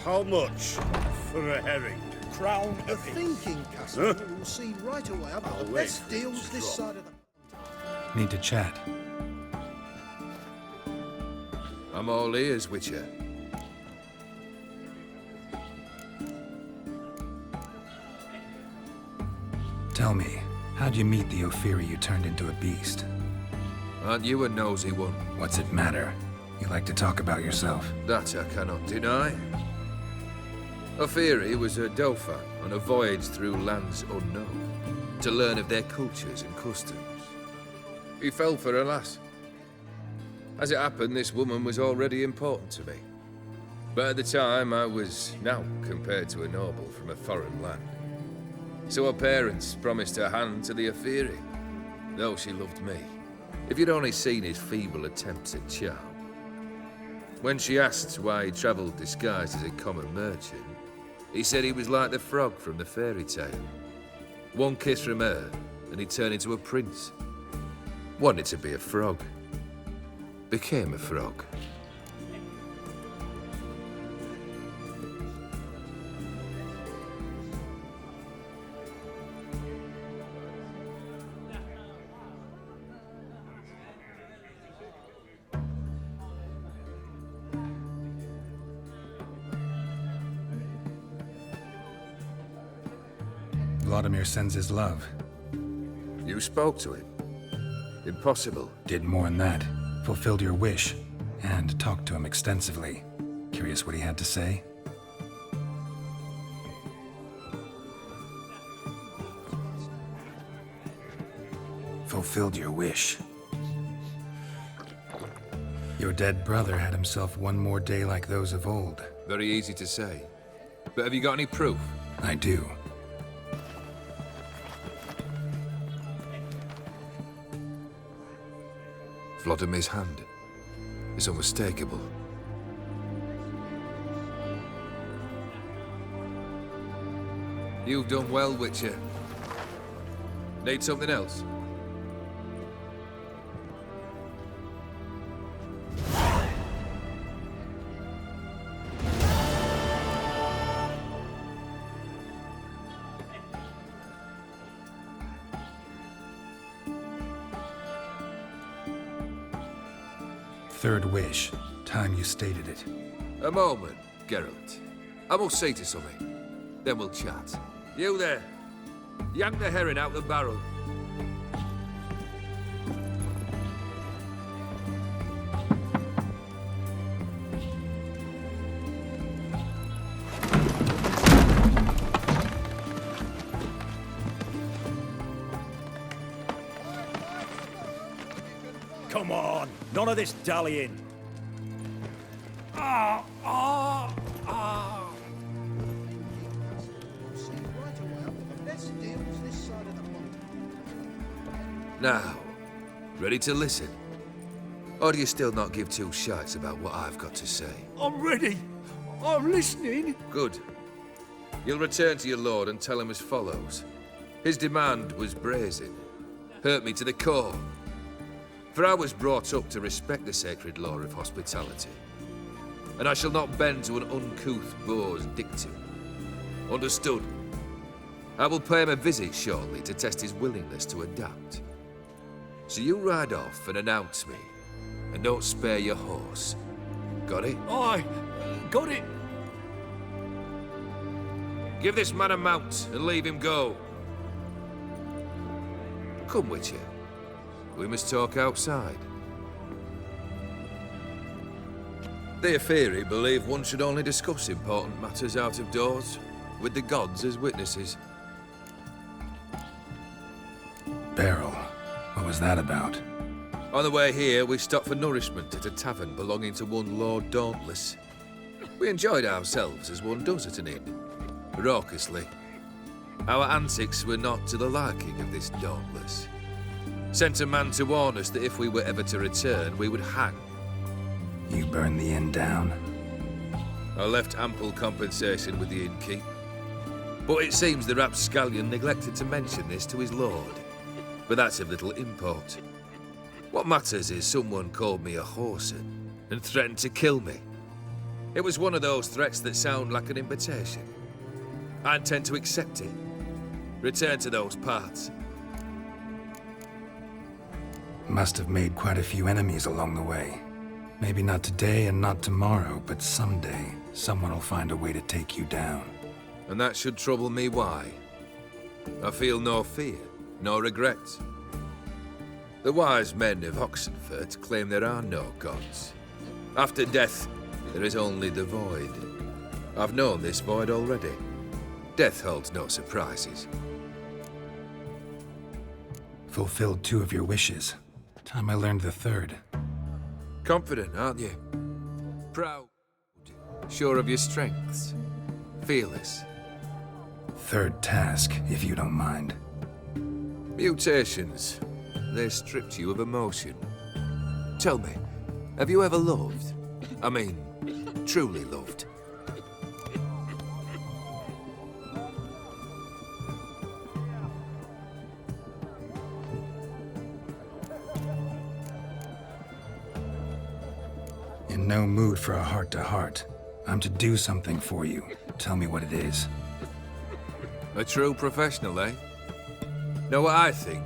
How much for a herring? Crown A thinking customer will see right away I've got the wait best for it deals to this drop. side of the... Need to chat. I'm all ears, Witcher. Tell me, how'd you meet the Ophiri you turned into a beast? Aren't you a nosy one? What's it matter? You like to talk about yourself. That I cannot deny. Ophiri was a Dauphin on a voyage through lands unknown, to learn of their cultures and customs. He fell for a lass. As it happened, this woman was already important to me. But at the time, I was now compared to a noble from a foreign land. So her parents promised her hand to the Ophiri, though she loved me. If you'd only seen his feeble attempts at charm. When she asked why he travelled disguised as a common merchant, he said he was like the frog from the fairy tale. One kiss from her, and he turned into a prince. Wanted to be a frog. Became a frog. Vladimir sends his love. You spoke to him? Impossible. Did more than that. Fulfilled your wish. And talked to him extensively. Curious what he had to say? Fulfilled your wish. Your dead brother had himself one more day like those of old. Very easy to say. But have you got any proof? I do. Vladimir's hand is unmistakable. You've done well, Witcher. Need something else? Third wish. Time you stated it. A moment, Geralt. I must see to something. Then we'll chat. You there. Yank the herring out the barrel. Come on, none of this dallying. Will see right away I've got the best deals this side of the pond. Now, ready to listen? Or do you still not give two shites about what I've got to say? I'm ready. I'm listening. Good. You'll return to your lord and tell him as follows. His demand was brazen. Hurt me to the core. For I was brought up to respect the sacred law of hospitality. And I shall not bend to an uncouth boor's dictum. Understood? I will pay him a visit shortly to test his willingness to adapt. So you ride off and announce me. And don't spare your horse. Got it? Aye, got it. Give this man a mount and leave him go. Come, Witcher. We must talk outside. The Ophiri believe one should only discuss important matters out of doors, with the gods as witnesses. Beryl. What was that about? On the way here, we stopped for nourishment at a tavern belonging to one Lord Dauntless. We enjoyed ourselves as one does at an inn, raucously. Our antics were not to the liking of this Dauntless. Sent a man to warn us that if we were ever to return, we would hang. You burned the inn down? I left ample compensation with the innkeep. But it seems the rapscallion neglected to mention this to his lord. But that's of little import. What matters is someone called me a whoreson and threatened to kill me. It was one of those threats that sound like an invitation. I intend to accept it. Return to those parts. Must have made quite a few enemies along the way. Maybe not today and not tomorrow, but someday, someone will find a way to take you down. And that should trouble me why? I feel no fear, no regrets. The wise men of Oxenfurt claim there are no gods. After death, there is only the void. I've known this void already. Death holds no surprises. Fulfilled 2 of your wishes. Time I learned the 3rd. Confident, aren't you? Proud. Sure of your strengths. Fearless. 3rd task, if you don't mind. Mutations. They stripped you of emotion. Tell me, have you ever loved? I mean, truly loved? In no mood for a heart-to-heart. I'm to do something for you. Tell me what it is. A true professional, eh? Know what I think?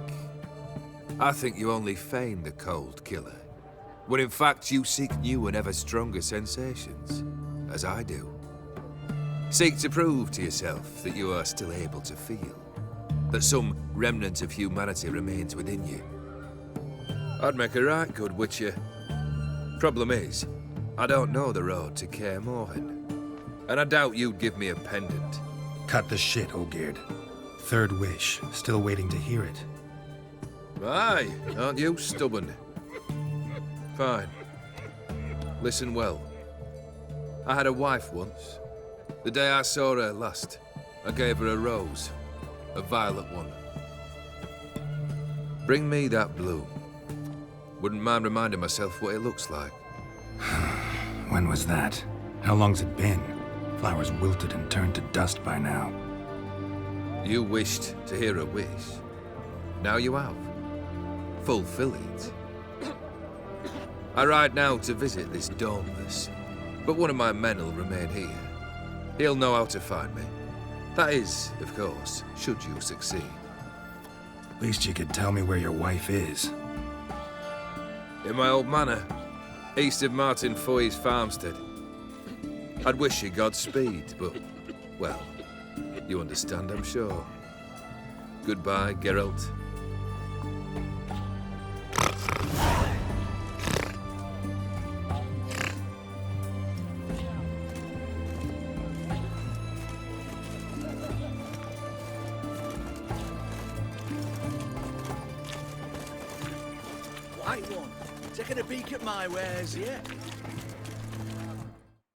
I think you only feign the cold killer, when in fact you seek new and ever stronger sensations, as I do. Seek to prove to yourself that you are still able to feel, that some remnant of humanity remains within you. I'd make a right good witcher. Problem is, I don't know the road to Kaer Morhen, and I doubt you'd give me a pendant. Cut the shit, Olgierd. 3rd wish. Still waiting to hear it. Aye, aren't you stubborn? Fine. Listen well. I had a wife once. The day I saw her last, I gave her a rose. A violet one. Bring me that bloom. Wouldn't mind reminding myself what it looks like. When was that? How long's it been? Flowers wilted and turned to dust by now. You wished to hear a wish. Now you have. Fulfill it. I ride now to visit this Dauntless, but one of my men will remain here. He'll know how to find me. That is, of course, should you succeed. Least you could tell me where your wife is. In my old manor, east of Martin Foy's farmstead. I'd wish you Godspeed, but, well, you understand, I'm sure. Goodbye, Geralt. White one, taking a peek at my wares yet?